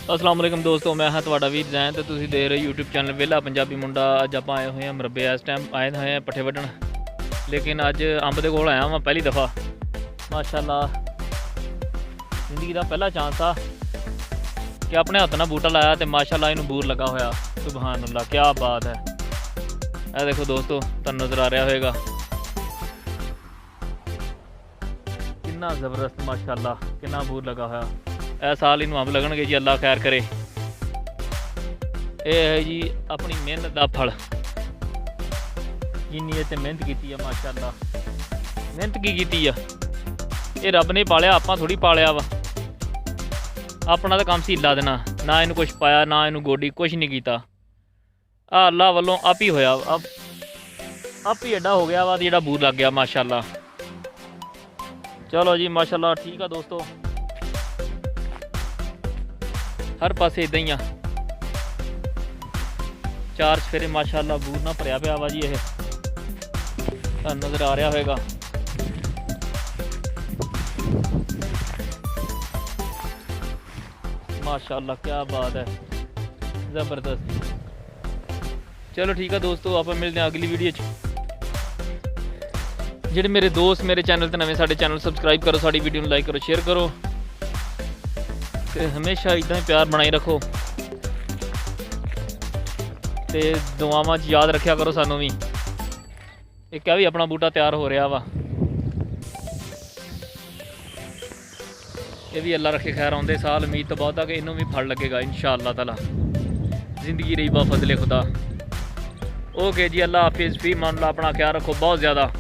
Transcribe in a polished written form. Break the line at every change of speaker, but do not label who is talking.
अस्सलाम वालेकुम दोस्तों, मैं हाँ तुहाडा वीर जैन तो तुसीं देख रहे यूट्यूब चैनल वेला पंजाबी मुंडा। अज आप आए हुए हैं मरबे, इस टाइम आए हुए हैं पट्ठे वड्ढण। लेकिन अज अंब दे कोल आया मैं पहली दफ़ा। माशाअल्लाह जिंदगी का पहला चांस आ कि अपने हत्थ नाल बूटा लाया तो माशाअल्लाह इनू बूर लगा होया। सुभान अल्लाह, क्या बात है। यह देखो दोस्तों, तुहानूं नज़र आ रहा होएगा कितना ज़बरदस्त माशाअल्लाह, कितना बूर लगा होया। ए साल इनू अंब लगणगे जी, अल्लाह खैर करे। ये है जी अपनी मेहनत का फल। जिन्नी ये मेहनत की है माशाअल्लाह, मेहनत की है ये रब ने पालिया, आपां थोड़ी पालिया वा। अपना तो काम सीला देना, ना इनू कुछ पाया ना इनू गोडी कुछ नहीं किया। अल्लाह वालों आप ही होया, आप ही एडा हो गया वा जेड़ा बूर लग गया माशाअल्लाह। चलो जी माशाअल्लाह, ठीक है दोस्तों, हर पासे इदा ही आ। चार सफेरे माशाअल्लाह बूर ना भरिया पिया वा जी। यह नज़र आ रहा होगा। माशाअल्लाह क्या बात है, ज़बरदस्त। चलो ठीक है दोस्तों, आप मिलते हैं अगली वीडियो च। जेडे मेरे दोस्त मेरे चैनल ते नवे, साडे चैनल सबसक्राइब करो, साडी वीडियो लाइक करो, शेयर करो ते हमेशा इदा ही प्यार बनाई रखो ते दुआवां च याद रखा करो सानू भी। एक भी अपना बूटा तैयार हो रहा वा, ये भी अल्लाह रखे खैर आउंदे साल। उम्मीद तो बहुत है कि इनू भी फल लगेगा इंशाअल्लाह ताला। जिंदगी रही बा फजले खुदा। ओके जी, अल्लाह हाफिज़। फी मान ला, अपना ख्याल रखो बहुत ज़्यादा।